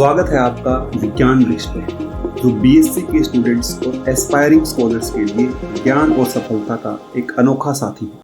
स्वागत है आपका विज्ञान वृक्ष पे, जो बीएससी के स्टूडेंट्स और एस्पायरिंग स्कॉलर्स के लिए ज्ञान और सफलता का एक अनोखा साथी है।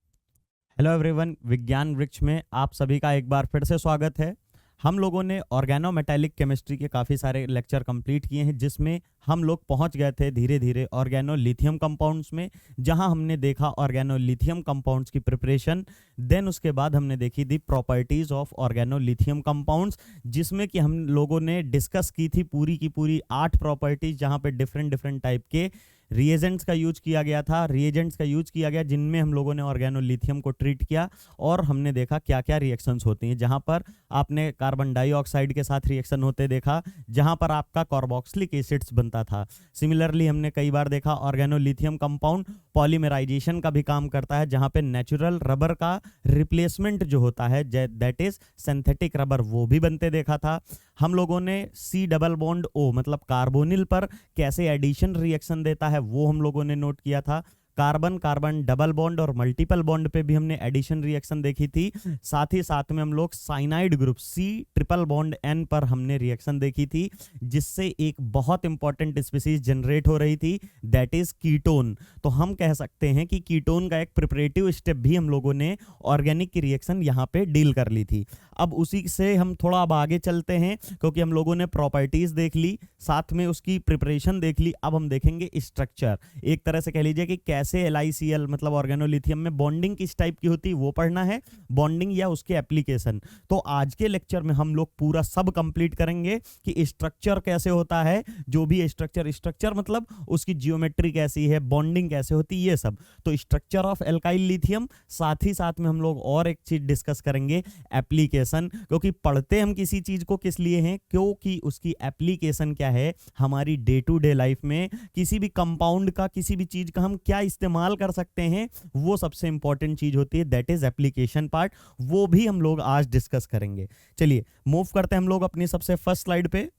हेलो एवरीवन, विज्ञान वृक्ष में आप सभी का एक बार फिर से स्वागत है। हम लोगों ने ऑर्गेनोमेटेलिक केमिस्ट्री के काफ़ी सारे लेक्चर कंप्लीट किए हैं, जिसमें हम लोग पहुंच गए थे धीरे धीरे ऑर्गेनोलिथियम कंपाउंड्स में, जहां हमने देखा ऑर्गेनोलिथियम कंपाउंड्स की प्रिपरेशन। देन उसके बाद हमने देखी दी प्रॉपर्टीज़ ऑफ ऑर्गेनोलिथियम कंपाउंड्स, जिसमें कि हम लोगों ने डिस्कस की थी पूरी की पूरी 8 प्रॉपर्टीज़, जहाँ पे डिफरेंट टाइप के रिएजेंट्स का यूज किया गया था, रिएजेंट्स का यूज किया गया जिनमें हम लोगों ने ऑर्गेनोलिथियम को ट्रीट किया और हमने देखा क्या क्या रिएक्शंस होती हैं। जहां पर आपने कार्बन डाइऑक्साइड के साथ रिएक्शन होते देखा, जहां पर आपका कार्बोक्सिलिक एसिड्स बनता था। सिमिलरली हमने कई बार देखा ऑर्गेनोलिथियम कंपाउंड पॉलीमराइजेशन का भी काम करता है, जहां पे नेचुरल रबर का रिप्लेसमेंट जो होता है, दैट इज सिंथेटिक रबर, वो भी बनते देखा था। हम लोगों ने सी डबल बॉन्ड ओ मतलब कार्बोनिल पर कैसे एडिशन रिएक्शन देता है वो हम लोगों ने नोट किया था। कार्बन कार्बन डबल बॉन्ड और मल्टीपल बॉन्ड पे भी हमने एडिशन रिएक्शन देखी थी। साथ ही साथ में हम लोग cyanide group C triple bond N पर हमने रिएक्शन देखी थी, जिससे एक बहुत इंपॉर्टेंट स्पीसीज जनरेट हो रही थी, दैट इज कीटोन। तो हम कह सकते हैं कि कीटोन का एक प्रिपरेटिव स्टेप भी हम लोगों ने ऑर्गेनिक की रिएक्शन यहाँ पे डील कर ली थी। अब उसी से हम थोड़ा अब आगे चलते हैं, क्योंकि हम लोगों ने प्रॉपर्टीज देख ली, साथ में उसकी प्रिपरेशन देख ली। अब हम देखेंगे स्ट्रक्चर। एक तरह से कह लीजिए कि कैसे LiCl मतलब ऑर्गेनोलिथियम में बॉन्डिंग किस टाइप की होती है वो पढ़ना है, बॉन्डिंग या उसके एप्लीकेशन। तो आज के लेक्चर में हम लोग पूरा सब कंप्लीट करेंगे कि स्ट्रक्चर कैसे होता है, जो भी स्ट्रक्चर मतलब उसकी जियोमेट्री कैसी है, बॉन्डिंग कैसे होती है, ये सब। तो स्ट्रक्चर ऑफ एल्काइल लिथियम, साथ ही साथ में हम लोग और एक चीज डिस्कस करेंगे, एप्लीकेशन। क्योंकि पढ़ते हम किसी चीज को किस लिए हैं, क्योंकि उसकी एप्लीकेशन क्या है हमारी डे टू डे लाइफ में, किसी भी कंपाउंड का, किसी भी चीज का हम क्या इस्तेमाल कर सकते हैं, वो सबसे इंपॉर्टेंट चीज होती है, दैट इज एप्लीकेशन पार्ट। वो भी हम लोग आज डिस्कस करेंगे। चलिए मूव करते हैं हम लोग अपनी सबसे फर्स्ट स्लाइड पे।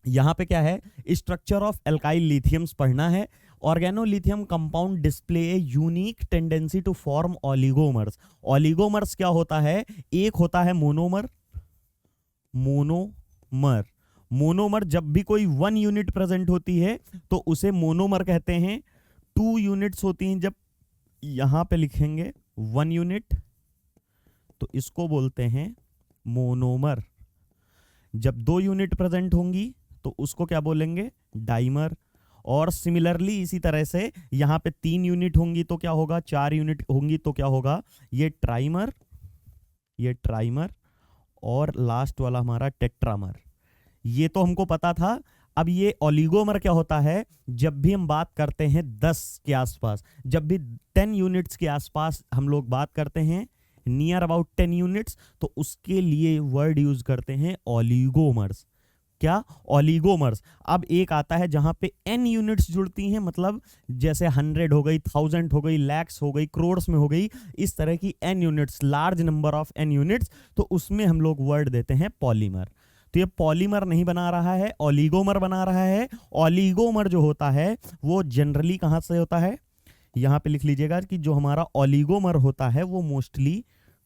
यहां पे क्या है, स्ट्रक्चर ऑफ एल्काइल लिथियम्स पढ़ना है। Organolithium compound display a unique tendency to form oligomers. Oligomers क्या होता है, एक होता है मोनोमर। मोनोमर जब भी कोई 1 यूनिट प्रेजेंट होती है तो उसे मोनोमर कहते हैं। 2 यूनिट्स होती हैं, जब यहां पे लिखेंगे 1 यूनिट तो इसको बोलते हैं मोनोमर। जब 2 यूनिट प्रेजेंट होंगी तो उसको क्या बोलेंगे, डाइमर। और सिमिलरली इसी तरह से यहां पे 3 यूनिट होंगी तो क्या होगा, 4 यूनिट होंगी तो क्या होगा, ये ट्राइमर और लास्ट वाला हमारा टेट्रामर। ये तो हमको पता था। अब ये ओलिगोमर क्या होता है, जब भी हम बात करते हैं 10 के आसपास, जब भी 10 यूनिट्स के आसपास हम लोग बात करते हैं, नियर अबाउट 10 यूनिट्स, तो उसके लिए वर्ड यूज करते हैं ओलिगोमर्स। क्या, ओलिगोमर्स। अब एक आता है जहां पे n यूनिट्स जुड़ती हैं, मतलब जैसे 100 हो गई, 1000 हो गई, लैक्स हो गई, करोड़ में हो गई, इस तरह की n units, large number of n units, तो उसमें हम लोग वर्ड देते हैं पॉलीमर। तो ये पॉलीमर नहीं बना रहा है, ओलिगोमर बना रहा है। ओलिगोमर जो होता है वो जनरली कहां से होता है, यहां पे लिख लीजिएगा कि जो हमारा ओलिगोमर होता है वो मोस्टली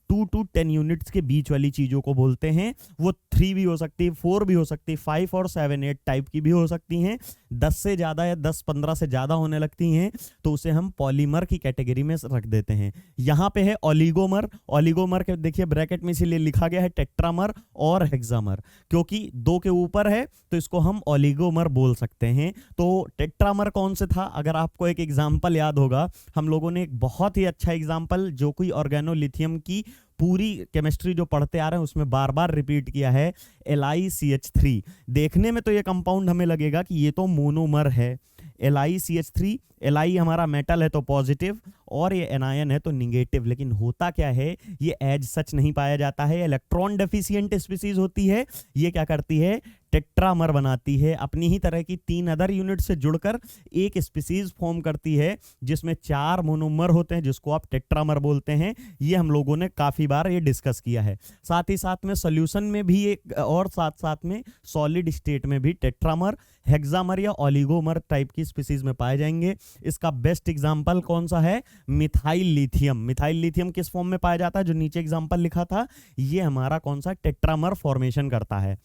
2 to 10 यूनिट्स के बीच वाली चीजों को बोलते हैं। वो 3 भी हो सकती है, 4 भी हो सकती है, 5 और 7 8 टाइप की भी हो सकती हैं। 10 से ज्यादा या 10-15 से ज्यादा होने लगती हैं तो उसे हम पॉलीमर की कैटेगरी में रख देते हैं। यहां पे है ओलिगोमर। ओलिगोमर के देखिए ब्रैकेट में इसीलिए लिखा गया है टेट्रामर और हेक्सामर, क्योंकि 2 के ऊपर है तो इसको हम ओलिगोमर बोल सकते हैं। तो टेट्रामर कौन से था, अगर आपको एक एग्जाम्पल याद होगा, हम लोगों ने एक बहुत ही अच्छा एग्जाम्पल जो कोई ऑर्गेनोलिथियम की पूरी केमिस्ट्री जो पढ़ते आ रहे हैं उसमें बार बार रिपीट किया है, LiCH3। देखने में तो ये कंपाउंड हमें लगेगा कि ये तो मोनोमर है, LiCH3। Li हमारा मेटल है तो पॉजिटिव और ये एनायन है तो निगेटिव, लेकिन होता क्या है, ये एज सच नहीं पाया जाता है, इलेक्ट्रॉन डेफिशिएंट स्पीसीज होती है। ये क्या करती है, टेट्रामर बनाती है, अपनी ही तरह की 3 अदर यूनिट से जुड़कर एक स्पीसीज फॉर्म करती है, जिसमें 4 मोनोमर होते हैं, जिसको आप टेट्रामर बोलते हैं। ये हम लोगों ने काफी बार ये डिस्कस किया है। साथ ही साथ में सॉल्यूशन में भी एक, और साथ साथ में सॉलिड स्टेट में भी टेट्रामर, हेक्सामर या ओलिगोमर टाइप की स्पीसीज में पाए जाएंगे। इसका बेस्ट एग्जांपल कौन सा है, मिथाइल लिथियम। मिथाइल लिथियम किस फॉर्म में पाया जाता है, जो नीचे एग्जांपल लिखा था, ये हमारा कौन सा टेट्रामर फॉर्मेशन करता है।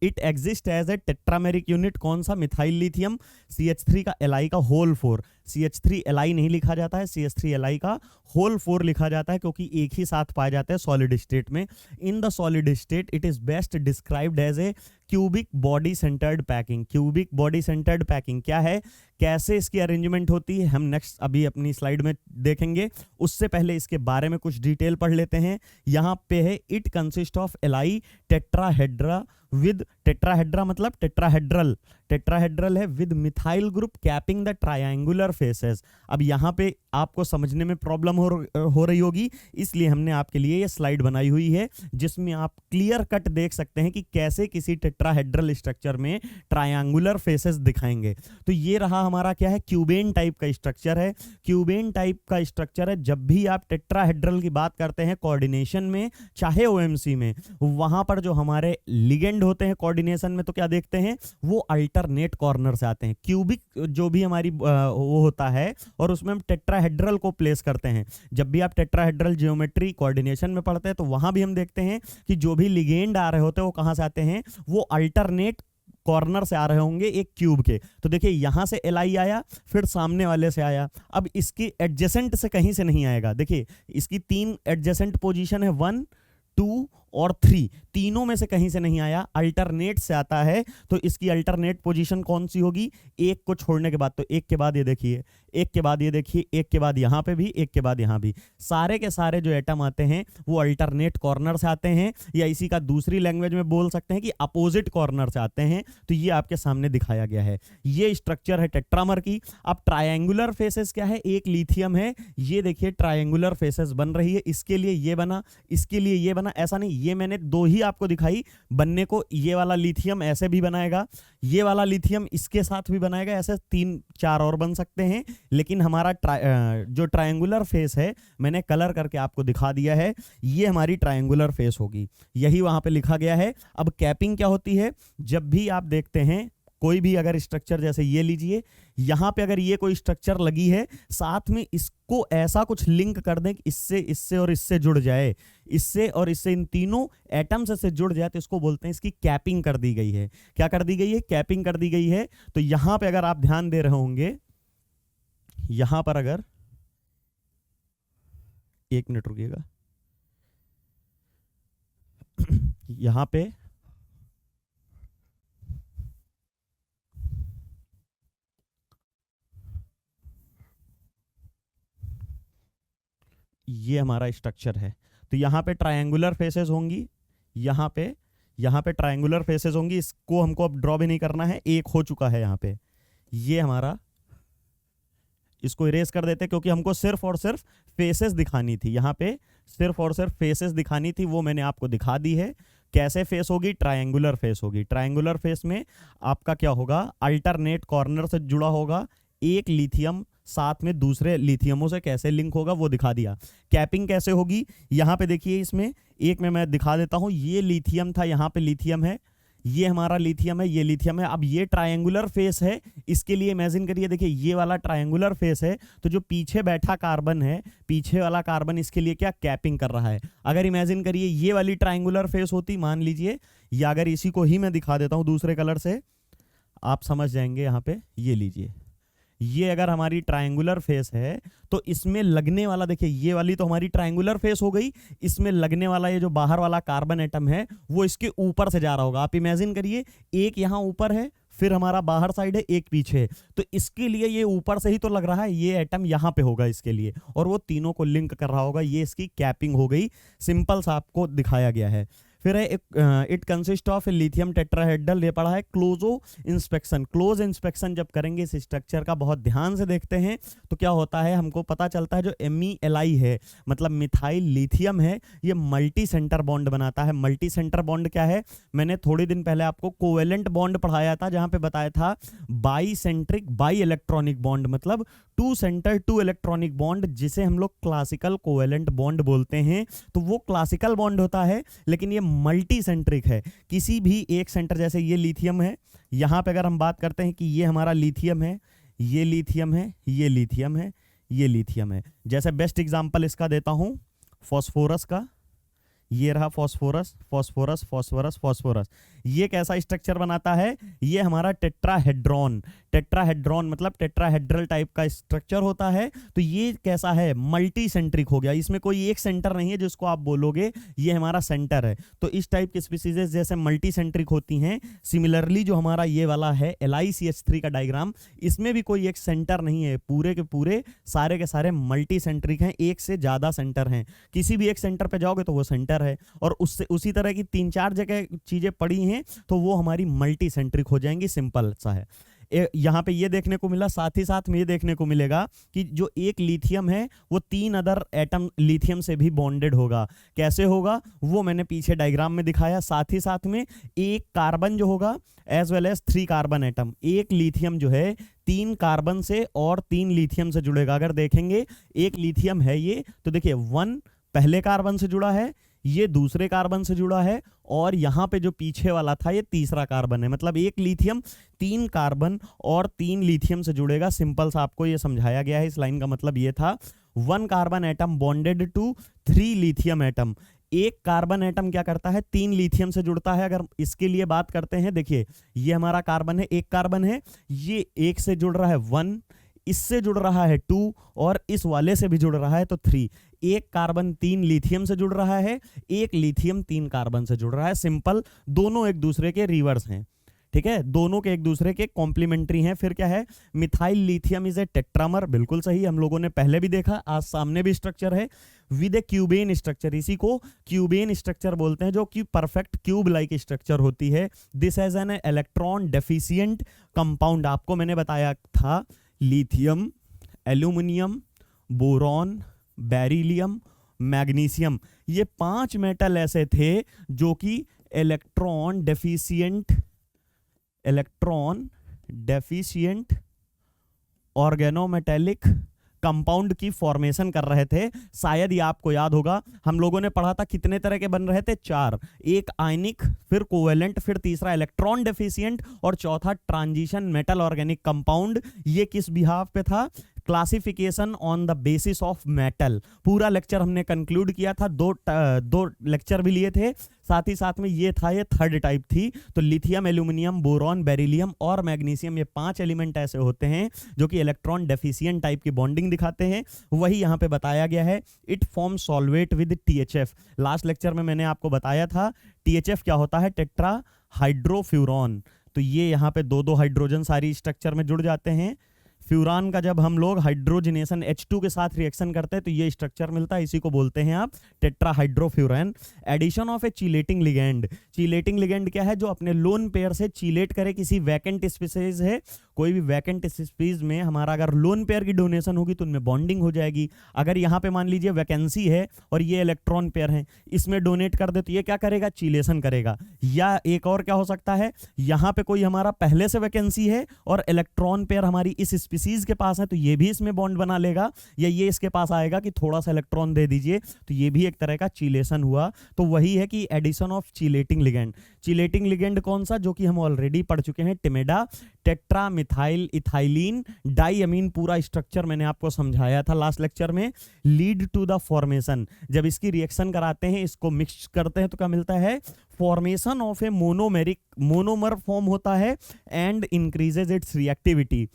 It exist as a tetrameric unit, कौन सा, मिथाइल लिथियम CH3 का Li का होल 4, CH3 Li नहीं लिखा जाता है, CH3 Li का होल 4 लिखा जाता है, क्योंकि एक ही साथ पाए जाते हैं सॉलिड स्टेट में। In the solid state it is best described as a cubic body centred packing. Cubic body centred packing क्या है, कैसे इसकी अरेंजमेंट होती है, हम नेक्स्ट अभी अपनी स्लाइड में देखेंगे। उससे पहले इसके बारे में कुछ डिटेल पढ़ लेते हैं। यहाँ पे है it consist of Li tetrahedra with, tetrahedra मतलब टेट्राहेड्रल, टेट्राहेड्रल है with methyl group capping the triangular faces. अब यहाँ पे आपको समझने में प्रॉब्लम हो रही होगी, इसलिए हमने आपके लिए ये स्लाइड बनाई हुई है जिसमें आप क्लियर कट देख सकते हैं कि कैसे किसी टेट्राहेड्रल स्ट्रक्चर में ट्रायंगुलर फेसेस दिखाएंगे। तो ये रहा हमारा क्या है, क्यूबेन टाइप का स्ट्रक्चर है। क्यूबेन टाइप का स्ट्रक्चर है, जब भी आप टेट्राहेड्रल की बात करते हैं कोऑर्डिनेशन में, चाहे OMC में, वहां पर जो हमारे लिगेंड होते हैं कोऑर्डिनेशन में, तो क्या देखते हैं, वो अल्टरनेट कॉर्नर से आते हैं। क्यूबिक जो भी हमारी वो होता है, और उसमें हम टेट्राहेड्रल को प्लेस करते हैं। जब भी आप टेट्राहेड्रल ज्योमेट्री कोऑर्डिनेशन में पढ़ते हैं तो वहां भी हम देखते हैं कि जो भी लिगेंड आ रहे होते हैं वो कहां से आते हैं, वो अल्टरनेट कॉर्नर से आ रहे होंगे एक क्यूब के। तो देखिए यहां से Li आया, फिर सामने वाले से आया, अब इसकी एडजेसेंट से कहीं से नहीं आएगा। देखिए इसकी 3 एडजेसेंट पोजीशन है, 1, 2 और 3, तीनों में से कहीं से नहीं आया, अल्टरनेट से आता है। तो इसकी अल्टरनेट पोजीशन कौन सी होगी, एक को छोड़ने के बाद। तो एक के बाद ये देखिए, एक के बाद ये देखिए, एक के बाद यहां पे भी, एक के बाद यहां भी, सारे के सारे जो एटम आते हैं वो अल्टरनेट कॉर्नर से आते हैं, या इसी का दूसरी लैंग्वेज में बोल सकते हैं कि अपोजिट कॉर्नर से आते हैं। तो ये आपके सामने दिखाया गया है, ये स्ट्रक्चर है टेट्रामर की। अब ट्रायंगुलर फेसेस क्या है, एक लिथियम है, ये देखिए ट्रायंगुलर फेसेस बन रही है, इसके लिए ये बना, इसके लिए ये बना, ऐसा नहीं, ये मैंने 2 ही आपको दिखाई बनने को। ये वाला लिथियम ऐसे भी बनाएगा, ये वाला लिथियम इसके साथ भी बनाएगा, ऐसे 3-4 और बन सकते हैं। लेकिन हमारा जो ट्रायंगुलर फेस है मैंने कलर करके आपको दिखा दिया है, ये हमारी ट्रायंगुलर फेस होगी, यही वहां पे लिखा गया है। अब कैपिंग क्या होती है, जब भी आप देखते हैं कोई भी अगर स्ट्रक्चर, जैसे ये लीजिए, यहां पे अगर ये कोई स्ट्रक्चर लगी है, साथ में इसको ऐसा कुछ लिंक कर दें कि इससे, इससे और इससे जुड़ जाए, इससे और इससे, इन तीनों एटम्स से जुड़ जाए, तो इसको बोलते हैं इसकी कैपिंग कर दी गई है। क्या कर दी गई है, कैपिंग कर दी गई है। तो यहां पे अगर आप ध्यान दे रहे होंगे, यहां पर अगर, 1 मिनट रुकिएगा, यहां पे ये हमारा स्ट्रक्चर है। तो यहाँ पे ट्रायंगुलर फेसेस होंगी, यहाँ पे ट्रायंगुलर फेसेस होंगी। इसको हमको अब ड्रॉ भी नहीं करना है, एक हो चुका है यहाँ पे, ये हमारा, इसको इरेज कर देते क्योंकि हमको सिर्फ और सिर्फ फेसेस दिखानी थी। यहाँ पे सिर्फ और सिर्फ फेसेस दिखानी थी, वो मैंने आपको दिखा दी है। कैसे फेस होगी, ट्रायंगुलर फेस होगी। ट्रायंगुलर फेस में आपका क्या होगा, अल्टरनेट कॉर्नर से जुड़ा होगा, एक लिथियम साथ में दूसरे लिथियमों से कैसे लिंक होगा वो दिखा दिया। कैपिंग कैसे होगी, यहाँ पे देखिए, इसमें एक में मैं दिखा देता हूँ, ये लिथियम था, यहाँ पे लिथियम है, ये हमारा लिथियम है, ये लिथियम है। अब ये ट्रायंगुलर फेस है, इसके लिए इमेजिन करिए, देखिए ये वाला ट्रायंगुलर फेस है, तो जो पीछे बैठा कार्बन है, पीछे वाला कार्बन इसके लिए क्या कैपिंग कर रहा है। अगर इमेजिन करिए ये वाली ट्रायंगुलर फेस होती, मान लीजिए, या अगर इसी को ही मैं दिखा देता हूं दूसरे कलर से, आप समझ जाएंगे। यहाँ पे ये लीजिए, ये अगर हमारी ट्रायंगुलर फेस है तो इसमें लगने वाला, देखिए ये वाली तो हमारी ट्रायंगुलर फेस हो गई, इसमें लगने वाला ये जो बाहर वाला कार्बन एटम है वो इसके ऊपर से जा रहा होगा। आप इमेजिन करिए, एक यहाँ ऊपर है, फिर हमारा बाहर साइड है, एक पीछे है, तो इसके लिए ये ऊपर से ही तो लग रहा है, ये एटम यहाँ पे होगा इसके लिए, और वो तीनों को लिंक कर रहा होगा, ये इसकी कैपिंग हो गई। सिंपल सा आपको दिखाया गया है। फिर है it consist of lithium tetrahedral, ये पढ़ा है। क्लोजो इंस्पेक्शन, क्लोज इंस्पेक्शन जब करेंगे इस स्ट्रक्चर का, बहुत ध्यान से देखते हैं तो क्या होता है, हमको पता चलता है जो MELI है, मतलब मिथाइल लिथियम है, ये मल्टी सेंटर बॉन्ड बनाता है। मल्टी सेंटर बॉन्ड क्या है, मैंने थोड़ी दिन पहले आपको कोवेलेंट बॉन्ड पढ़ाया था, जहां पे बताया था by centric by electronic bond, मतलब 2 सेंटर 2 इलेक्ट्रॉनिक बॉन्ड, जिसे हम लोग क्लासिकल कोवेलेंट बॉन्ड बोलते हैं। तो वो क्लासिकल बॉन्ड होता है, लेकिन ये मल्टी सेंट्रिक है। किसी भी एक सेंटर, जैसे ये लिथियम है, यहां पे अगर हम बात करते हैं कि ये हमारा लिथियम है, ये लिथियम है, ये लिथियम है, ये लिथियम है। जैसे बेस्ट एग्जांपल इसका देता हूं, फास्फोरस का, ये रहा फॉस्फोरस फॉस्फोरस फॉस्फोरस फॉस्फोरस। ये कैसा स्ट्रक्चर बनाता है? ये हमारा टेट्राहेड्रॉन। टेट्राहेड्रॉन मतलब टेट्राहेड्रल टाइप का स्ट्रक्चर होता है। तो ये कैसा है? मल्टी सेंट्रिक हो गया, इसमें कोई एक सेंटर नहीं है जिसको आप बोलोगे ये हमारा सेंटर है। तो इस टाइप की स्पीसीज जैसे मल्टी सेंट्रिक होती हैं। सिमिलरली जो हमारा ये वाला है LiCH3 का डायग्राम, इसमें भी कोई एक सेंटर नहीं है, पूरे के पूरे सारे के सारे मल्टी सेंट्रिक हैं, एक से ज्यादा सेंटर हैं। किसी भी एक सेंटर पे जाओगे तो वो सेंटर है, और उससे उसी तरह की 3-4 जगह चीजें पड़ी हैं तो वो हमारी मल्टी सेंट्रिक हो जाएंगी। सिंपल सा है। यहाँ पे ये देखने को मिला, साथ ही साथ में ये देखने को मिलेगा कि जो एक लिथियम है वो 3 अदर एटम लिथियम से भी बॉन्डेड होगा। कैसे होगा वो मैंने पीछे डायग्राम में दिखाया। साथ ही साथ में एक कार्बन जो होगा as well as 3 carbon atom, एक लिथियम जो है 3 कार्बन से और 3 लिथियम से जुड़ेगा। अगर देखेंगे एक लिथियम है ये, तो देखिए 1 पहले कार्बन से जुड़ा है, ये दूसरे कार्बन से जुड़ा है, और यहां पे जो पीछे वाला था ये तीसरा कार्बन है। मतलब एक लिथियम 3 कार्बन और 3 लिथियम से जुड़ेगा। सिंपल सा आपको ये समझाया गया है। इस लाइन का मतलब ये था 1 carbon atom bonded to 3 lithium atom. एक कार्बन एटम क्या करता है? 3 लिथियम से जुड़ता है। अगर इसके लिए बात करते हैं, देखिए ये हमारा कार्बन है, एक कार्बन है, ये एक से जुड़ रहा है 1, इससे जुड़ रहा है 2, और इस वाले से भी जुड़ रहा है तो 3। एक कार्बन 3 लिथियम से जुड़ रहा है, एक लिथियम 3 कार्बन से जुड़ रहा है। सिंपल, दोनों एक दूसरे के रिवर्स हैं। ठीक है, दोनों के एक दूसरे के कॉम्प्लीमेंट्री हैं। फिर क्या है? Methyl lithium is a tetramer. बिल्कुल सही, हम लोगों ने पहले भी देखा, आज सामने भी स्ट्रक्चर है विद ए क्यूबेन स्ट्रक्चर। इसी को क्यूबेन स्ट्रक्चर बोलते हैं, जो कि परफेक्ट क्यूब लाइक स्ट्रक्चर होती है। This has an electron deficient compound. आपको मैंने बताया था lithium, aluminium, boron, beryllium, magnesium, ये 5 मेटल ऐसे थे जो कि इलेक्ट्रॉन डेफिशिएंट ऑर्गेनोमेटेलिक कंपाउंड की फॉर्मेशन कर रहे थे। शायद ये आपको याद होगा, हम लोगों ने पढ़ा था कितने तरह के बन रहे थे? 4। एक आयनिक, फिर कोवेलेंट, फिर तीसरा इलेक्ट्रॉन डेफिशिएंट, और चौथा ट्रांजिशन मेटल ऑर्गेनिक कंपाउंड। ये किस बिहाफ पे था? Classification on the basis of metal. पूरा लेक्चर हमने कंक्लूड किया था, दो लेक्चर भी लिए थे। साथ ही साथ में ये था, ये 3rd टाइप थी। तो लिथियम, एल्यूमिनियम, बोरॉन, बेरिलियम और मैग्नीशियम, ये 5 एलिमेंट ऐसे होते हैं जो कि इलेक्ट्रॉन डेफिशिएंट टाइप की बॉन्डिंग दिखाते हैं। वही यहाँ पे बताया गया है। It form solvate with THF। Last lecture में मैंने आपको बताया था THF क्या होता है? टेट्रा हाइड्रोफ्यूरॉन। तो ये यहाँ पे 2-2 हाइड्रोजन सारी स्ट्रक्चर में जुड़ जाते हैं। फ्यूरान का जब हम लोग हाइड्रोजनेशन H2 के साथ रिएक्शन करते हैं तो ये स्ट्रक्चर मिलता है, इसी को बोलते हैं आप tetrahydrofuran. Addition of a chelating ligand. Chelating ligand क्या है? जो अपने लोन पेयर से चीलेट करे किसी वैकेंट स्पीसीज है, कोई भी वैकेंट स्पीसीज में हमारा अगर लोन पेयर की डोनेशन होगी तो उनमें बॉन्डिंग हो जाएगी। अगर यहाँ पे मान लीजिए वैकेंसी है और ये इलेक्ट्रॉन पेयर है, इसमें डोनेट कर दे तो ये क्या करेगा? चीलेशन करेगा। या एक और क्या हो सकता है, यहाँ पे कोई हमारा पहले से वैकेंसी है और इलेक्ट्रॉन पेयर हमारी इस स्पीसीज के पास है तो ये भी इसमें बॉन्ड बना लेगा, या ये इसके पास आएगा कि थोड़ा सा इलेक्ट्रॉन दे दीजिए, तो ये भी एक तरह का चीलेशन हुआ। तो वही है कि addition of चीलेटिंग ligand. Chelating ligand कौन सा? जो कि हम ऑलरेडी पढ़ चुके हैं, टिमेडा, टेट्रा मिथाइल इथाइलिन डाइअमीन। पूरा स्ट्रक्चर मैंने आपको समझाया था लास्ट लेक्चर में। लीड टू द फॉर्मेशन, जब इसकी रिएक्शन कराते हैं, इसको मिक्स करते हैं तो क्या मिलता है? Formation of A monomer form होता है एंड इंक्रीजेज इट्स रिएक्टिविटी।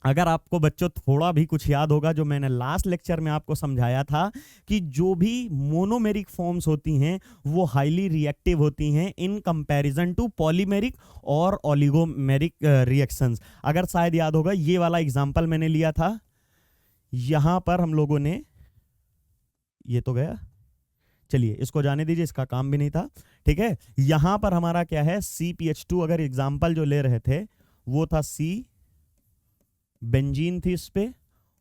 अगर आपको बच्चों थोड़ा भी कुछ याद होगा, जो मैंने लास्ट लेक्चर में आपको समझाया था कि जो भी मोनोमेरिक फॉर्म्स होती हैं वो हाईली रिएक्टिव होती हैं इन कंपैरिजन टू पॉलीमेरिक और ओलिगोमेरिक रिएक्शंस। अगर शायद याद होगा, ये वाला एग्जांपल मैंने लिया था। यहां पर हम लोगों ने, ये तो गया, चलिए इसको जाने दीजिए, इसका काम भी नहीं था। ठीक है, यहां पर हमारा क्या है? CpH2 अगर एग्जांपल जो ले रहे थे वो था C, बेंजीन थी इस पे,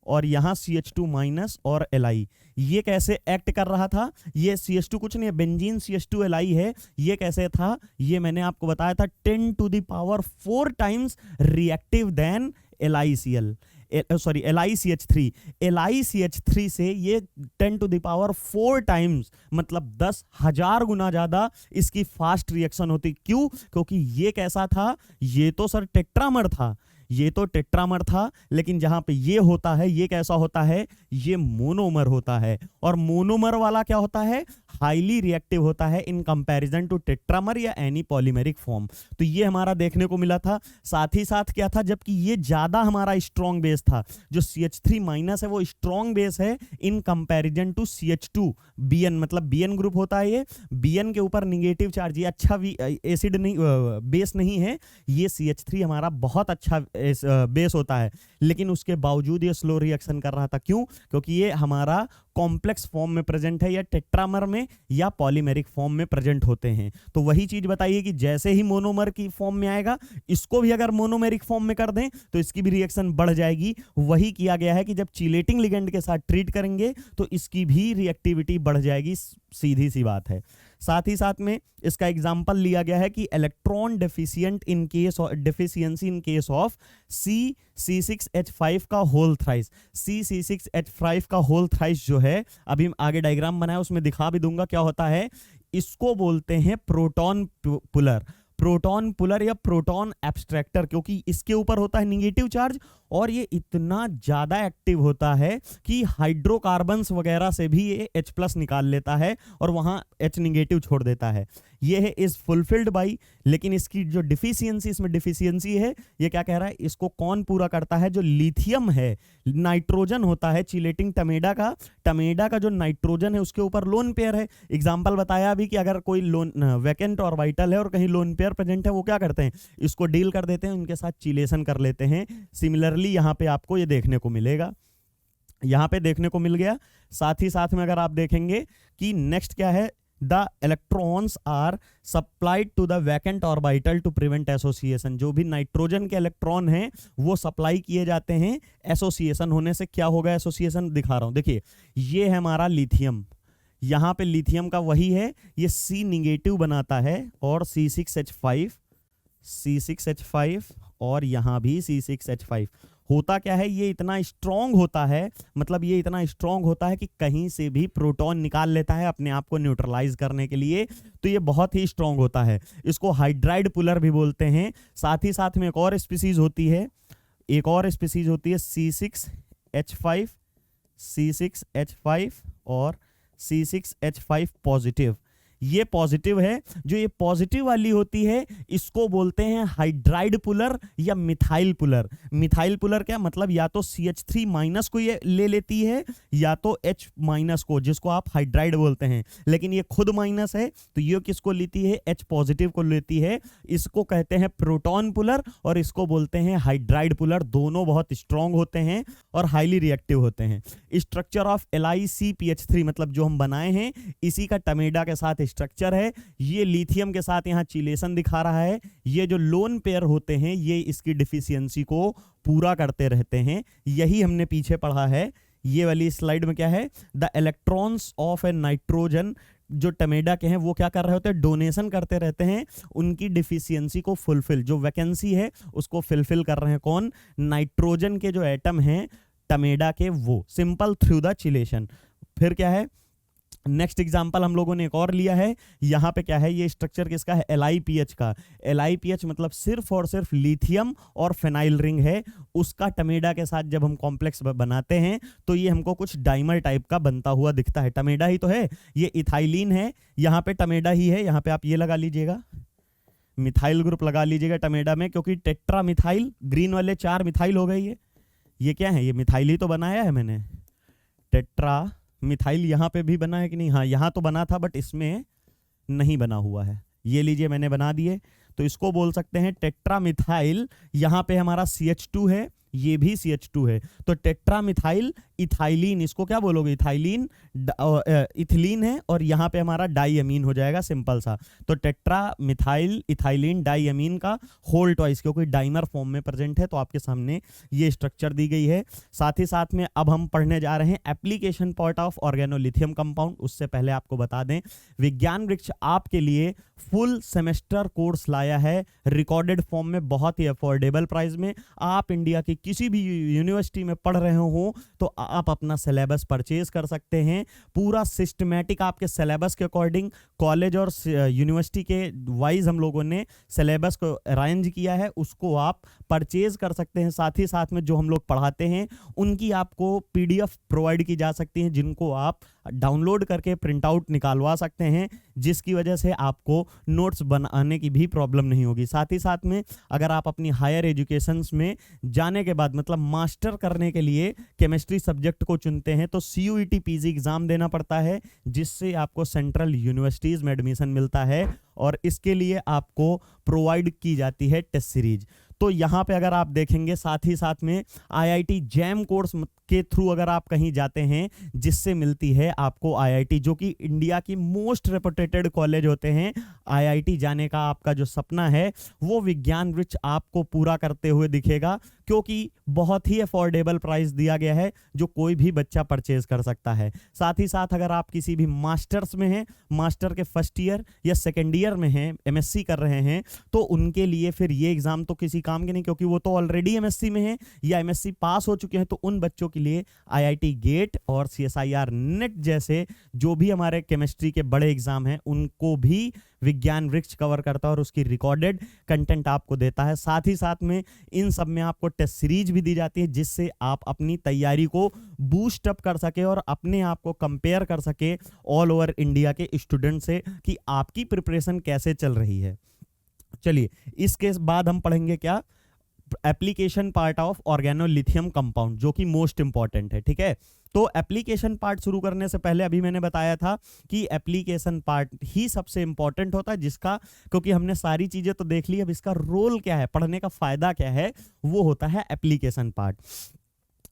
और यहां CH2 माइनस और Li। ये कैसे एक्ट कर रहा था? ये CH2 कुछ नहीं है, बेंजीन CH2 Li है। ये कैसे था? ये मैंने आपको बताया था 10 to the power 4 times reactive than LiCl, sorry LiCH3। LiCH3 से ये 10 to the power 4 times, मतलब 10,000 गुना ज्यादा इसकी फास्ट रिएक्शन होती। क्यों? क्योंकि ये कैसा था? ये तो सर टेट्रामर था, ये तो टेट्रामर था, लेकिन जहां पे ये होता है ये कैसा होता है, ये मोनोमर होता है। और मोनोमर वाला क्या होता है, हाईली रिएक्टिव होता है इन कंपैरिजन टू टेट्रामर या एनी पॉलीमेरिक फॉर्म। तो ये हमारा देखने को मिला था। साथ ही साथ क्या था, जबकि ये ज्यादा हमारा स्ट्रॉन्ग बेस था, जो CH3- है वो स्ट्रॉन्ग बेस है in comparison to CH2 BN, मतलब BN ग्रुप होता है ये, BN के ऊपर निगेटिव चार्ज, ये अच्छा एसिड नहीं बेस नहीं है, ये CH3 हमारा बहुत अच्छा बेस होता है, लेकिन उसके बावजूद ये स्लो रिएक्शन कर रहा था। क्यों? क्योंकि ये हमारा कॉम्प्लेक्स फॉर्म में प्रेजेंट है, या टेट्रामर में या पॉलीमेरिक फॉर्म में प्रेजेंट होते हैं। तो वही चीज बताइए कि जैसे ही मोनोमर की फॉर्म में आएगा, इसको भी अगर मोनोमेरिक फॉर्म में कर दें तो इसकी भी रिएक्शन बढ़ जाएगी। वही किया गया है कि जब चिलेटिंग लिगेंड के साथ ट्रीट करेंगे तो इसकी भी रिएक्टिविटी बढ़ जाएगी, सीधी सी बात है। साथ ही साथ में इसका एग्जाम्पल लिया गया है कि electron deficiency in case of C6H5 का होल थ्राइस। C6H5 का होल थ्राइस जो है, अभी आगे डायग्राम बनाया उसमें दिखा भी दूंगा क्या होता है। इसको बोलते हैं प्रोटॉन पुलर या प्रोटॉन एब्स्ट्रैक्टर, क्योंकि इसके ऊपर होता है निगेटिव चार्ज और ये इतना ज्यादा एक्टिव होता है कि हाइड्रोकार्बन्स वगैरह से भी ये H+ निकाल लेता है और वहां H नेगेटिव छोड़ देता है। ये है इज फुलफिल्ड बाई, लेकिन इसकी जो डिफिशियंसी, इसमें डिफिशियंसी है, ये क्या कह रहा है, इसको कौन पूरा करता है, जो लिथियम है, नाइट्रोजन होता है चिलेटिंग टमेडा का जो नाइट्रोजन है उसके ऊपर लोन पेयर है। एग्जाम्पल बताया अभी कि अगर कोई लोन वैकेंट ऑर्बिटल है और कहीं लोन पेयर प्रेजेंट है, वो क्या करते हैं, इसको डील कर देते हैं, उनके साथ चिलेशन कर लेते हैं। सिमिलरली यहाँ पे आपको ये देखने को मिलेगा, यहाँ पे देखने को मिल गया। साथ ही साथ में अगर आप देखेंगे कि नेक्स्ट क्या है, the electrons are supplied to the vacant orbital to prevent association. जो भी नाइट्रोजन के इलेक्ट्रॉन हैं वो सप्लाई किए जाते हैं एसोसिएशन होने से। क्या होगा एसोसिएशन, दिखा रहा हूं, देखिए ये है हमारा लिथियम, यहाँ पे लिथियम का वही है, ये C निगेटिव बनाता है और C6H5 और यहाँ भी C6H5। होता क्या है, ये इतना स्ट्रॉन्ग होता है, मतलब ये इतना स्ट्रॉन्ग होता है कि कहीं से भी प्रोटॉन निकाल लेता है अपने आप को न्यूट्रलाइज करने के लिए। तो ये बहुत ही स्ट्रॉन्ग होता है, इसको हाइड्राइड पुलर भी बोलते हैं। साथ ही साथ में एक और स्पीसीज होती है, C6H5 और C6H5 पॉजिटिव। ये पॉजिटिव है, जो ये पॉजिटिव वाली होती है इसको बोलते हैं हाइड्राइड पुलर या मिथाइल पुलर। मिथाइल पुलर क्या मतलब, या तो CH3- को ये ले लेती है या तो H- को, जिसको आप हाइड्राइड बोलते हैं, लेकिन ये खुद माइनस है तो ये किसको लेती है, H पॉजिटिव को लेती है। इसको कहते हैं प्रोटॉन पुलर और इसको बोलते हैं हाइड्राइड पुलर। दोनों बहुत स्ट्रॉन्ग होते हैं और हाईली रिएक्टिव होते हैं। स्ट्रक्चर ऑफ LiCpH3 मतलब जो हम बनाए हैं इसी का टमेडा के साथ स्ट्रक्चर है। ये लिथियम के साथ यहाँ चिलेशन दिखा रहा है। ये जो लोन पेयर होते हैं ये इसकी डिफिशियंसी को पूरा करते रहते हैं। यही हमने पीछे पढ़ा है। ये वाली स्लाइड में क्या है, the electrons of A nitrogen जो टमेडा के हैं वो क्या कर रहे होते हैं, डोनेशन करते रहते हैं उनकी डिफिशियंसी को फुलफिल, जो वैकेंसी है उसको फुलफिल कर रहे हैं। कौन, नाइट्रोजन के जो एटम हैं टमेडा के, वो सिंपल थ्रू द चिलेशन। फिर क्या है, नेक्स्ट एग्जांपल हम लोगों ने एक और लिया है। यहाँ पे क्या है, ये स्ट्रक्चर किसका है, LiPH का। LiPH मतलब सिर्फ और सिर्फ लिथियम और फेनाइल रिंग है, उसका टमेडा के साथ जब हम कॉम्प्लेक्स बनाते हैं तो ये हमको कुछ डाइमर टाइप का बनता हुआ दिखता है। टमेडा ही तो है, ये इथाइलिन है, यहाँ पे टमेडा ही है। यहाँ पे आप ये लगा लीजिएगा, मिथाइल ग्रुप लगा लीजिएगा टमेडा में, क्योंकि टेट्रा मिथाइल, ग्रीन वाले 4 मिथाइल हो गई है। ये क्या है, ये मिथाइल ही तो बनाया है मैंने, टेट्रा मिथाइल। यहाँ पे भी बना है कि नहीं, हाँ यहाँ तो बना था बट इसमें नहीं बना हुआ है। ये लीजिए मैंने बना दिए, तो इसको बोल सकते हैं टेट्रा मिथाइल। यहाँ पे हमारा CH2 है, ये भी CH2 है, तो टेट्रा मिथाइल इथाइलिन, इसको क्या बोलोगे, इथाइलिन इथिलीन है, और यहाँ पे हमारा डाइअमीन हो जाएगा, सिंपल सा। तो टेट्रा मिथाइल इथाइलिन डाइअमीन का होल ट्वाइस, क्योंकि डाइमर फॉर्म में प्रेजेंट है तो आपके सामने ये स्ट्रक्चर दी गई है। साथ ही साथ में अब हम पढ़ने जा रहे हैं application part of organolithium compound. उससे पहले आपको बता दें, विज्ञान वृक्ष आपके लिए फुल सेमेस्टर कोर्स लाया है रिकॉर्डेड फॉर्म में, बहुत ही अफोर्डेबल प्राइस में। आप इंडिया की किसी भी यूनिवर्सिटी में पढ़ रहे हो तो आप अपना सिलेबस परचेज कर सकते हैं। पूरा सिस्टमेटिक आपके सिलेबस के अकॉर्डिंग कॉलेज और यूनिवर्सिटी के वाइज हम लोगों ने सिलेबस को अरेंज किया है, उसको आप परचेज कर सकते हैं। साथ ही साथ में जो हम लोग पढ़ाते हैं उनकी आपको पीडीएफ प्रोवाइड की जा सकती हैं, जिनको आप डाउनलोड करके प्रिंट आउट निकालवा सकते हैं, जिसकी वजह से आपको नोट्स बनाने की भी प्रॉब्लम नहीं होगी। साथ ही साथ में अगर आप अपनी हायर एजुकेशंस में जाने के बाद मतलब मास्टर करने के लिए केमिस्ट्री सब्जेक्ट को चुनते हैं तो CUET PG एग्जाम देना पड़ता है, जिससे आपको सेंट्रल यूनिवर्सिटीज में एडमिशन मिलता है और इसके लिए आपको प्रोवाइड की जाती है टेस्ट सीरीज। तो यहाँ पे अगर आप देखेंगे साथ ही साथ में IIT जैम कोर्स के थ्रू अगर आप कहीं जाते हैं, जिससे मिलती है आपको IIT, जो कि इंडिया की मोस्ट रेपुटेटेड कॉलेज होते हैं। IIT जाने का आपका जो सपना है वो विज्ञान वृक्ष आपको पूरा करते हुए दिखेगा, क्योंकि बहुत ही अफोर्डेबल प्राइस दिया गया है जो कोई भी बच्चा परचेज कर सकता है। साथ ही साथ अगर आप किसी भी मास्टर्स में हैं, मास्टर के फर्स्ट ईयर या सेकेंड ईयर में हैं, MSc कर रहे हैं, तो उनके लिए फिर ये एग्जाम तो किसी काम के नहीं, क्योंकि वो तो ऑलरेडी MSc में है या MSc पास हो चुके हैं। तो उन बच्चों के लिए IIT गेट और CSIR नेट जैसे जो भी हमारे केमिस्ट्री के बड़े एग्जाम हैं उनको भी विज्ञान वृक्ष कवर करता है और उसकी रिकॉर्डेड कंटेंट आपको देता है। साथ ही साथ में इन सब में आपको टेस्ट सीरीज भी दी जाती है, जिससे आप अपनी तैयारी को बूस्ट अप कर सके और अपने आप को कंपेयर कर सके ऑल ओवर इंडिया के स्टूडेंट से कि आपकी प्रिपरेशन कैसे चल रही है। चलिए, इसके बाद हम पढ़ेंगे क्या, application part of organolithium compound, जो कि मोस्ट इंपॉर्टेंट है। ठीक है, तो एप्लीकेशन पार्ट शुरू करने से पहले अभी मैंने बताया था कि एप्लीकेशन पार्ट ही सबसे इंपॉर्टेंट होता है, जिसका क्योंकि हमने सारी चीजें तो देख ली, अब इसका रोल क्या है, पढ़ने का फायदा क्या है, वो होता है एप्लीकेशन पार्ट।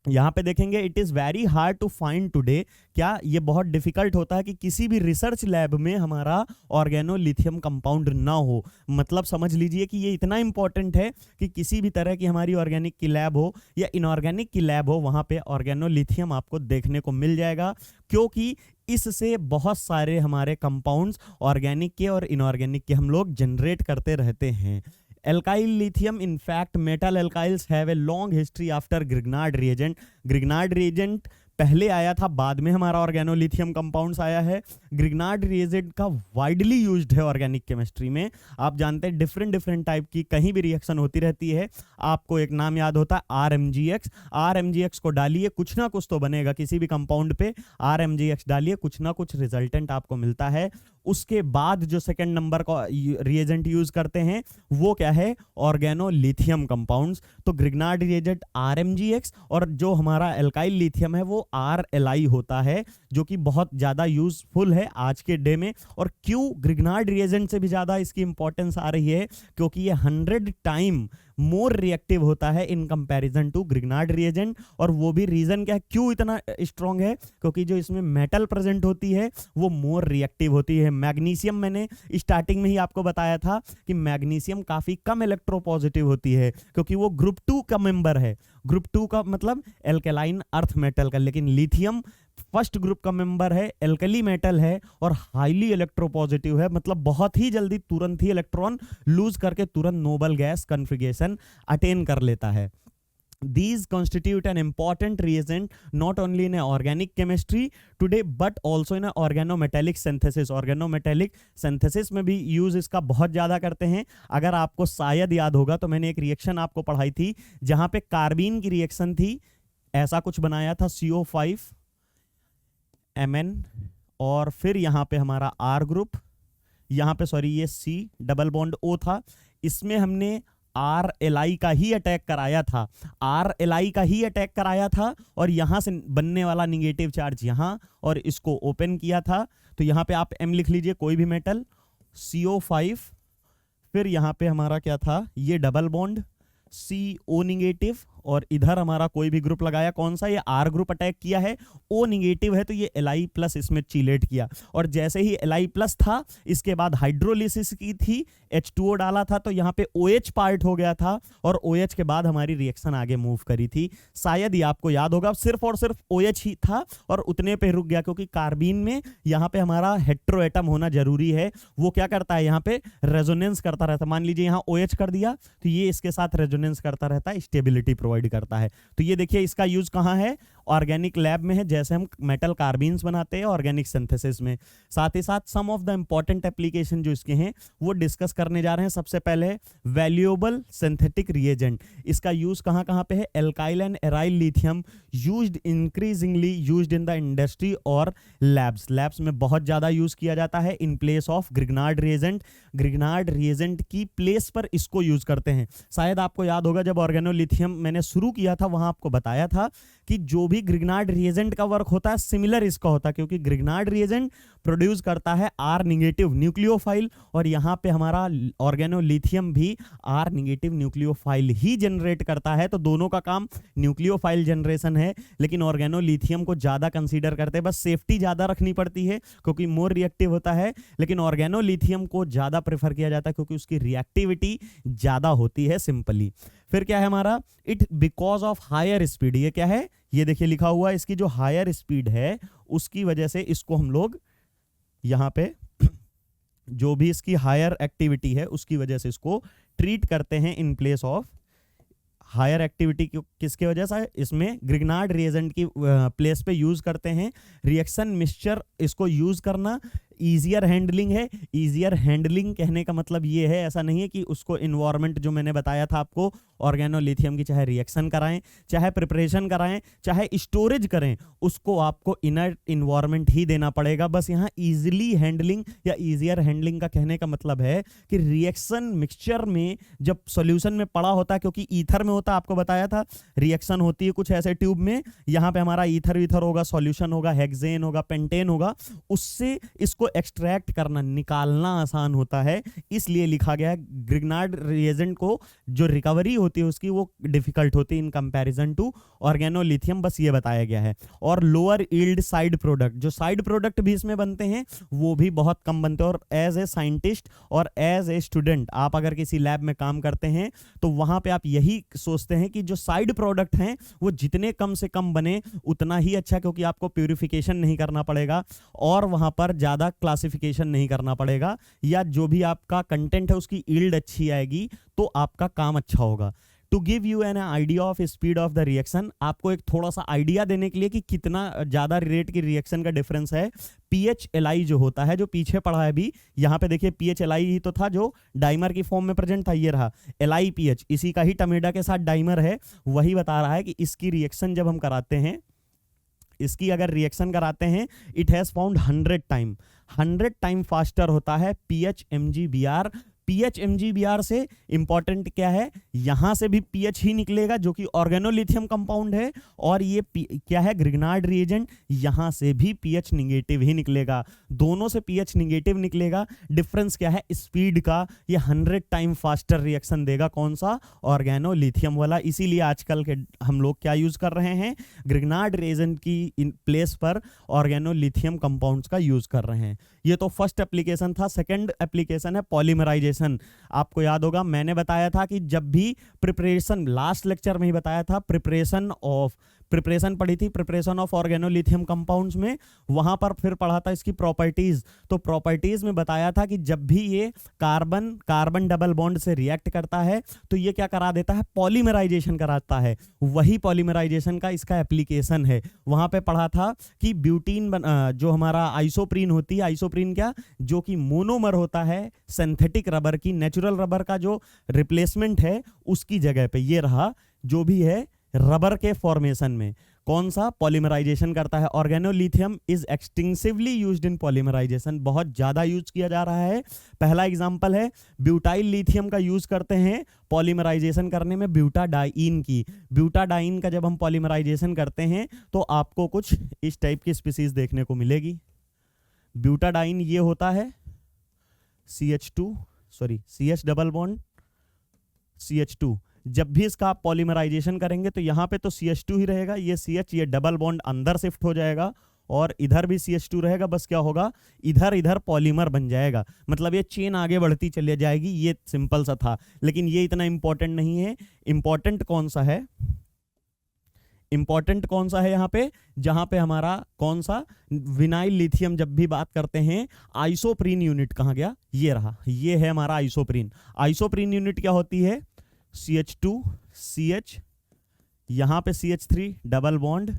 यहाँ पे देखेंगे it is very hard to find today, क्या ये बहुत डिफिकल्ट होता है कि किसी भी रिसर्च लैब में हमारा ऑर्गेनोलिथियम कंपाउंड ना हो। मतलब समझ लीजिए कि ये इतना इंपॉर्टेंट है कि किसी भी तरह की हमारी ऑर्गेनिक की लैब हो या इनऑर्गेनिक की लैब हो, वहाँ पे ऑर्गेनोलिथियम आपको देखने को मिल जाएगा, क्योंकि इससे बहुत सारे हमारे कंपाउंड्स ऑर्गेनिक के और इनऑर्गेनिक के हम लोग जनरेट करते रहते हैं। Alkyl lithium, in fact, metal alkyls have a long history after Grignard reagent. Grignard reagent पहले आया था, बाद में हमारा ऑर्गेनोलिथियम कंपाउंड्स आया है। ग्रिग्नार्ड रिएजेंट का वाइडली यूज्ड है ऑर्गेनिक केमिस्ट्री में। आप जानते हैं डिफरेंट टाइप की कहीं भी रिएक्शन होती रहती है, आपको एक नाम याद होता है RMGX। RMGX को डालिए, कुछ ना कुछ तो बनेगा, किसी भी कंपाउंड पे RMGX डालिए, कुछ ना कुछ रिजल्टेंट आपको मिलता है। उसके बाद जो सेकंड नंबर का रिएजेंट यूज करते हैं वो क्या है, ऑर्गेनोलिथियम कंपाउंड्स। तो ग्रिग्नार्ड रिएजेंट RMGX और जो हमारा एल्काइल लिथियम है वो RLI होता है, जो कि बहुत ज़्यादा यूजफुल है आज के डे में। और क्यों ग्रिग्नार्ड रिएजेंट से भी ज़्यादा इसकी इंपॉर्टेंस आ रही है, क्योंकि ये 100 टाइम मोर रिएक्टिव होता है in comparison to Grignard reagent. और वो भी रीजन क्या है, क्यों इतना स्ट्रॉन्ग है, क्योंकि जो इसमें मेटल प्रेजेंट होती है वो मोर रिएक्टिव होती है। मैग्नीशियम, मैंने स्टार्टिंग में ही आपको बताया था कि मैग्नीशियम काफी कम इलेक्ट्रोपॉजिटिव होती है, क्योंकि वो ग्रुप 2 का मेंबर है। ग्रुप 2 का मतलब एल्केलाइन अर्थ मेटल का, लेकिन लिथियम फर्स्ट ग्रुप का मेंबर है, एल्कली मेटल है और हाईली इलेक्ट्रोपॉजिटिव है, मतलब बहुत ही जल्दी तुरंत ही इलेक्ट्रॉन लूज करके तुरंत नोबल गैस कॉन्फ़िगरेशन अटेन कर लेता है। These constitute an important reagent not only in organic chemistry today but also in organometallic synthesis. Organometallic synthesis में भी यूज इसका बहुत ज़्यादा करते हैं। अगर आपको शायद याद होगा तो मैंने एक रिएक्शन आपको पढ़ाई थी जहाँ पे कार्बीन की रिएक्शन थी, ऐसा कुछ बनाया था CO5Mn और फिर यहाँ पे हमारा R ग्रुप, यहाँ पे सॉरी ये C डबल बॉन्ड O था, इसमें हमने RLI का ही अटैक कराया था, RLI का ही अटैक कराया था और यहाँ से बनने वाला निगेटिव चार्ज यहाँ और इसको ओपन किया था। तो यहाँ पे आप M लिख लीजिए, कोई भी मेटल, CO5, फिर यहाँ पे हमारा क्या था, ये डबल बॉन्ड CO निगेटिव और इधर हमारा कोई भी ग्रुप लगाया, कौन सा, ये R ग्रुप अटैक किया है, O निगेटिव है तो ये Li प्लस इसमें चीलेट किया और जैसे ही Li प्लस था इसके बाद हाइड्रोलिसिस की थी, H2O डाला था तो यहाँ पे OH पार्ट हो गया था और OH के बाद हमारी रिएक्शन आगे मूव करी थी। शायद ही आपको याद होगा, सिर्फ और सिर्फ OH ही था और उतने पे रुक गया, क्योंकि कार्बीन में यहाँ पे हमारा हेट्रो एटम होना जरूरी है। वो क्या करता है, यहाँ पे रेजोनेंस करता रहता है। मान लीजिए यहाँ OH कर दिया तो ये इसके साथ रेजोनेंस करता रहता है, स्टेबिलिटी प्रोवाइड प्रोवाइड करता है। तो ये देखिए इसका यूज कहाँ है, ऑर्गेनिक लैब में है, जैसे हम मेटल कार्बीन्स बनाते हैं ऑर्गेनिक सिंथेसिस में। साथ ही साथ सम ऑफ द इंपॉर्टेंट एप्लीकेशन जो इसके हैं वो डिस्कस करने जा रहे हैं। सबसे पहले वैल्यूएबल सिंथेटिक रिएजेंट, इसका यूज कहाँ कहाँ पे है, alkyl and aryl lithium used increasingly used in the industry और लैब्स में बहुत ज्यादा यूज किया जाता है इन place of Grignard reagent. Grignard reagent की प्लेस पर इसको यूज करते हैं। शायद आपको याद होगा जब ऑर्गेनोलिथियम मैंने शुरू किया था वहां आपको बताया था कि जो भी ग्रिग्नार्ड रिएजेंट का वर्क होता है सिमिलर इसका होता है, क्योंकि ग्रिग्नार्ड रिएजेंट प्रोड्यूस करता है आर निगेटिव न्यूक्लियोफाइल और यहाँ पे हमारा ऑर्गेनोलिथियम भी आर निगेटिव न्यूक्लियोफाइल ही जनरेट करता है। तो दोनों का काम न्यूक्लियोफाइल जनरेशन है, लेकिन ऑर्गेनोलिथियम को ज्यादा कंसीडर करते हैं, बस सेफ्टी ज्यादा रखनी पड़ती है क्योंकि मोर रिएक्टिव होता है, लेकिन ऑर्गेनोलिथियम को ज्यादा प्रेफर किया जाता है क्योंकि उसकी रिएक्टिविटी ज्यादा होती है सिंपली। फिर क्या है हमारा, it because of higher speed, ये क्या है, ये देखिए लिखा हुआ है, इसकी जो हायर स्पीड है उसकी वजह से इसको हम लोग यहां पे जो भी इसकी हायर एक्टिविटी है उसकी वजह से इसको ट्रीट करते हैं in place of higher activity. किसके वजह से, इसमें ग्रिग्नार्ड रिएजेंट की प्लेस पे यूज करते हैं। रिएक्शन मिक्सचर इसको यूज करना ईजियर हैंडलिंग है। ईजियर हैंडलिंग कहने का मतलब ये है, ऐसा नहीं है कि उसको इन्वायरमेंट जो मैंने बताया था आपको ऑर्गेनोलिथियम की, चाहे रिएक्शन कराएं, चाहे प्रिपरेशन कराएं, चाहे स्टोरेज करें, उसको आपको इनर इन्वायरमेंट ही देना पड़ेगा। बस यहाँ इजीली हैंडलिंग या ईजियर हैंडलिंग का कहने का मतलब है कि रिएक्शन मिक्सचर में जब सॉल्यूशन में पड़ा होता है, क्योंकि ईथर में होता, आपको बताया था रिएक्शन होती है कुछ ऐसे ट्यूब में, यहाँ पे हमारा ईथर वीथर होगा, सॉल्यूशन होगा, हेक्सेन होगा, पेंटेन होगा, उससे इसको एक्सट्रैक्ट करना निकालना आसान होता है, इसलिए लिखा गया है। ग्रिग्नार्ड रिएजेंट को जो रिकवरी होती है उसकी वो डिफिकल्ट होती है इन कंपैरिजन टू ऑर्गेनोलिथियम, बस ये बताया गया है। और लोअर यील्ड साइड प्रोडक्ट, जो साइड प्रोडक्ट भी इसमें बनते हैं वो भी बहुत कम बनते हैं। और एज ए साइंटिस्ट और एज ए स्टूडेंट आप अगर किसी लैब में काम करते हैं तो वहां पे आप यही सोचते हैं कि जो साइड प्रोडक्ट हैं वो जितने कम से कम बने उतना ही अच्छा, क्योंकि आपको प्यूरिफिकेशन नहीं करना पड़ेगा और वहां पर ज्यादा क्लासिफिकेशन नहीं करना पड़ेगा, या जो भी आपका कंटेंट है उसकी यील्ड अच्छी आएगी तो आपका काम अच्छा होगा। To give you an idea of speed of the reaction, आपको एक थोड़ा सा आइडिया देने के लिए कि कितना ज्यादा रेट की रिएक्शन का डिफरेंस है, PHLI जो होता है, जो पीछे पढ़ा है अभी, यहाँ पे देखिए PHLI ही तो था जो डाइमर की फॉर्म में प्रेजेंट था, ये रहा LiPH, इसी का ही टमेडा के साथ डाइमर है, वही बता रहा है कि इसकी रिएक्शन जब हम कराते हैं, इसकी अगर रिएक्शन कराते हैं, it has found 100 time faster होता है PHMgBr। PHMgBr से इंपॉर्टेंट क्या है, यहां से भी PH ही निकलेगा जो कि ऑर्गेनोलिथियम कंपाउंड है, और ये क्या है, ग्रिग्नार्ड रिएजेंट, यहां से भी PH निगेटिव ही निकलेगा, दोनों से PH निगेटिव निकलेगा। डिफरेंस क्या है, स्पीड का, ये 100 टाइम फास्टर रिएक्शन देगा, कौन सा, ऑर्गेनोलिथियम वाला। इसीलिए आजकल के हम लोग क्या यूज कर रहे हैं, ग्रिग्नार्ड रिएजेंट की प्लेस पर ऑर्गेनोलिथियम कंपाउंड्स का यूज कर रहे हैं। ये तो फर्स्ट एप्लीकेशन था। सेकंड एप्लीकेशन है पॉलीमराइजेशन। आपको याद होगा मैंने बताया था कि जब भी प्रिपरेशन, लास्ट लेक्चर में ही बताया था, प्रिपरेशन पढ़ी थी, प्रिपरेशन ऑफ ऑर्गेनोलिथियम कंपाउंड्स में, वहां पर फिर पढ़ा था इसकी प्रॉपर्टीज। तो प्रॉपर्टीज में बताया था कि जब भी ये कार्बन डबल बॉन्ड से रिएक्ट करता है तो ये क्या करा देता है, पॉलीमराइजेशन कराता है। वही पॉलीमराइजेशन का इसका एप्लीकेशन है। वहां पे पढ़ा था कि ब्यूटीन जो हमारा आइसोप्रीन होती है, आइसोप्रीन क्या, जो कि मोनोमर होता है सिंथेटिक रबर की, नेचुरल रबर का जो रिप्लेसमेंट है उसकी जगह पे ये रहा, जो भी है रबर के फॉर्मेशन में कौन सा पॉलीमराइजेशन करता है। Organolithium is extensively used in polymerization, बहुत ज्यादा यूज किया जा रहा है। पहला एग्जांपल है ब्यूटाइल लिथियम का यूज करते हैं पॉलीमराइजेशन करने में ब्यूटाडाइन की। ब्यूटाडाइन का जब हम पॉलीमराइजेशन करते हैं तो आपको कुछ इस टाइप की स्पीसीज देखने को मिलेगी। ब्यूटाडाइन ये होता है CH डबल बॉन्ड CH2। जब भी इसका आप पॉलीमराइजेशन करेंगे तो यहाँ पे तो CH2 ही रहेगा, ये CH, ये डबल बॉन्ड अंदर शिफ्ट हो जाएगा और इधर भी CH2 रहेगा। बस क्या होगा, इधर पॉलीमर बन जाएगा, मतलब ये चेन आगे बढ़ती चली जाएगी। ये सिंपल सा था, लेकिन ये इतना इंपॉर्टेंट नहीं है। इंपॉर्टेंट कौन सा है, इंपॉर्टेंट कौन सा है यहाँ पे, जहां पे हमारा कौन सा, विनाइल लिथियम जब भी बात करते हैं, आइसोप्रीन यूनिट कहाँ गया, ये रहा, ये है हमारा आइसोप्रीन। आइसोप्रीन यूनिट क्या होती है, CH2 CH यहाँ पे CH3 डबल बॉन्ड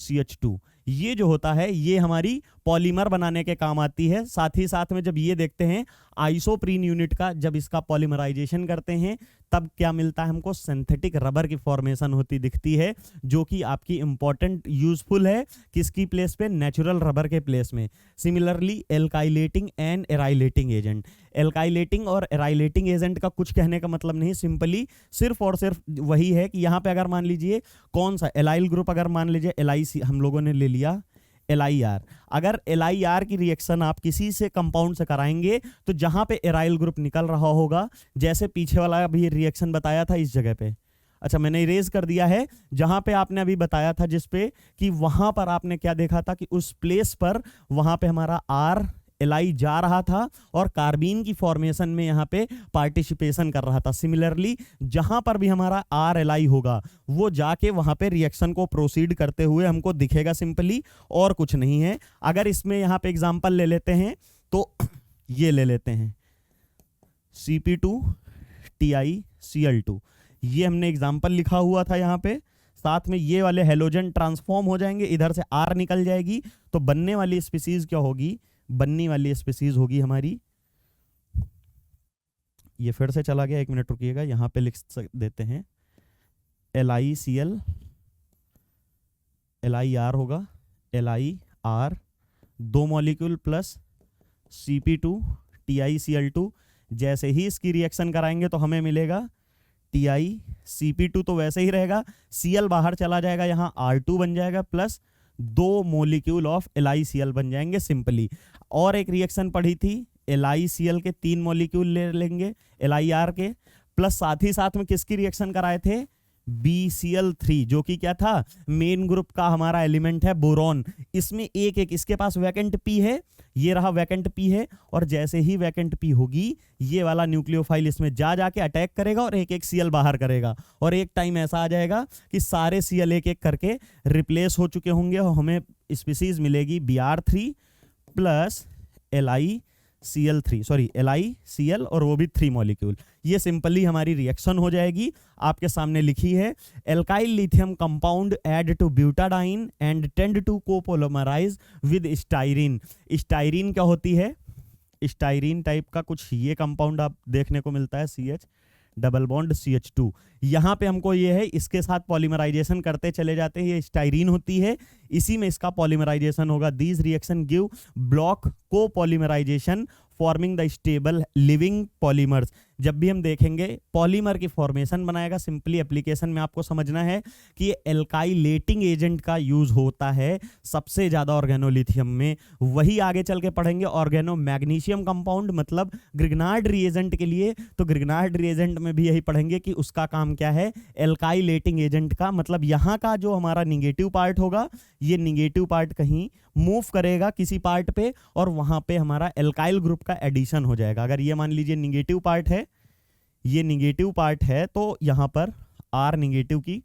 CH2, ये जो होता है ये हमारी पॉलीमर बनाने के काम आती है। साथ ही साथ में जब ये देखते हैं आइसोप्रीन यूनिट का, जब इसका पॉलीमराइजेशन करते हैं तब क्या मिलता है हमको, सिंथेटिक रबर की फॉर्मेशन होती दिखती है, जो कि आपकी इंपॉर्टेंट यूजफुल है किसकी प्लेस पे, नेचुरल रबर के प्लेस में। Similarly alkylating and arylating agent, alkylating और एराइलेटिंग एजेंट का कुछ कहने का मतलब नहीं, सिंपली सिर्फ और सिर्फ वही है कि यहाँ पे अगर मान लीजिए कौन सा एलाइल ग्रुप, अगर मान लीजिए LIC हम लोगों ने ले लिया LIR, अगर LIR की रिएक्शन आप किसी से कंपाउंड से कराएंगे तो जहां पे एराइल ग्रुप निकल रहा होगा, जैसे पीछे वाला अभी रिएक्शन बताया था इस जगह पे, अच्छा मैंने इरेज कर दिया है, जहां पे आपने अभी बताया था जिस पे कि वहां पर आपने क्या देखा था कि उस प्लेस पर वहां पे हमारा RLI जा रहा था और कार्बीन की फॉर्मेशन में यहाँ पे पार्टिसिपेशन कर रहा था। सिमिलरली जहां पर भी हमारा RLI होगा वो जाके वहां पे रिएक्शन को प्रोसीड करते हुए हमको दिखेगा सिंपली, और कुछ नहीं है। अगर इसमें यहाँ पे एग्जांपल ले लेते हैं तो ये ले लेते हैं Cp2 TiCl2, ये हमने एग्जांपल लिखा हुआ था यहाँ पे, साथ में ये वाले हेलोजन ट्रांसफॉर्म हो जाएंगे, इधर से R निकल जाएगी, तो बनने वाली स्पीसीज क्या होगी, बनने वाली स्पीसीज होगी हमारी, ये फिर से चला गया, 1 मिनट रुकिएगा, यहां पे लिख देते हैं LiCl, LiR होगा, LiR 2 molecule plus Cp2 TiCl2, जैसे ही इसकी रिएक्शन कराएंगे तो हमें मिलेगा TiCp2 तो वैसे ही रहेगा, Cl बाहर चला जाएगा, यहाँ R2 बन जाएगा प्लस 2 मॉलिक्यूल ऑफ LiCl बन जाएंगे सिंपली। और एक रिएक्शन पढ़ी थी LiCl के 3 मॉलिक्यूल ले लेंगे LiR के, प्लस साथ ही साथ में किसकी रिएक्शन कराए थे, BCl3, जो कि क्या था, मेन ग्रुप का हमारा एलिमेंट है बोरॉन। इसमें एक एक इसके पास वैकेंट P है, ये रहा वैकेंट P है, और जैसे ही वैकेंट P होगी ये वाला न्यूक्लियोफाइल इसमें जाके अटैक करेगा और एक एक Cl बाहर करेगा, और एक टाइम ऐसा आ जाएगा कि सारे Cl एक एक करके रिप्लेस हो चुके होंगे और हमें स्पीसीज मिलेगी Br3 प्लस LiCl और वो भी 3 मॉलिक्यूल। ये सिंपली हमारी रिएक्शन हो जाएगी, आपके सामने लिखी है, alkyl lithium compound add to butadiene and tend to copolymerize with styrene. Styrene क्या होती है, स्टाइरिन टाइप का कुछ ये कंपाउंड आप देखने को मिलता है, CH डबल बॉन्ड CH2, यहाँ पे हमको ये है, इसके साथ पॉलीमराइजेशन करते चले जाते हैं, ये स्टाइरिन होती है, इसी में इसका पॉलीमराइजेशन होगा। These reaction give block copolymerization forming the stable living polymers. जब भी हम देखेंगे पॉलीमर की फॉर्मेशन बनाएगा, सिंपली एप्लीकेशन में आपको समझना है कि ये एल्काइलेटिंग एजेंट का यूज होता है सबसे ज्यादा ऑर्गेनोलिथियम में, वही आगे चल के पढ़ेंगे। ऑर्गेनो मैग्नीशियम कंपाउंड मतलब ग्रिग्नार्ड रिएजेंट के लिए, तो ग्रिग्नार्ड रिएजेंट में भी यही पढ़ेंगे कि उसका काम क्या है, एल्काइलेटिंग एजेंट का मतलब यहाँ का जो हमारा निगेटिव पार्ट होगा, ये निगेटिव पार्ट कहीं मूव करेगा किसी पार्ट पे और वहां पे हमारा एल्काइल ग्रुप का एडिशन हो जाएगा। अगर ये मान लीजिए निगेटिव पार्ट है, ये निगेटिव पार्ट है, तो यहाँ पर R निगेटिव की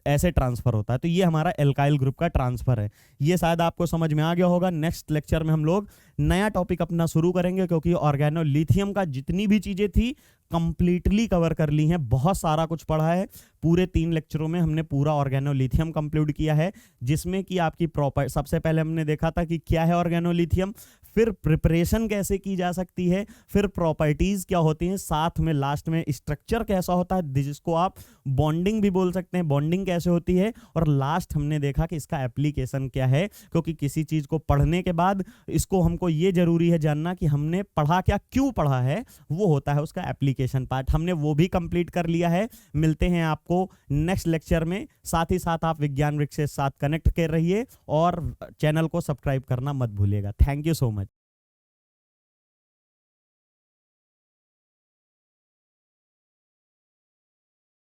ऐसे ट्रांसफर होता है, तो ये हमारा एल्काइल ग्रुप का ट्रांसफर है। ये शायद आपको समझ में आ गया होगा। नेक्स्ट लेक्चर में हम लोग नया टॉपिक अपना शुरू करेंगे, क्योंकि ऑर्गेनोलिथियम का जितनी भी चीजें थी कंप्लीटली कवर कर ली हैं, बहुत सारा कुछ पढ़ा है। पूरे 3 लेक्चरों में हमने पूरा ऑर्गेनोलिथियम कंप्लीट किया है, जिसमें कि आपकी प्रॉपर सबसे पहले हमने देखा था कि क्या है ऑर्गेनोलिथियम, फिर प्रिपरेशन कैसे की जा सकती है, फिर प्रॉपर्टीज क्या होती हैं, साथ में लास्ट में स्ट्रक्चर कैसा होता है जिसको आप बॉन्डिंग भी बोल सकते हैं, बॉन्डिंग कैसे होती है, और लास्ट हमने देखा कि इसका एप्लीकेशन क्या है। क्योंकि किसी चीज को पढ़ने के बाद इसको हमको ये जरूरी है जानना कि हमने पढ़ा क्या, क्यों पढ़ा है, वो होता है उसका एप्लीकेशन पार्ट। हमने वो भी कंप्लीट कर लिया है। मिलते हैं आपको नेक्स्ट लेक्चर में। साथ ही साथ आप विज्ञान वृक्ष के साथ कनेक्ट कर रहिए और चैनल को सब्सक्राइब करना मत भूलिएगा। Thank you so much.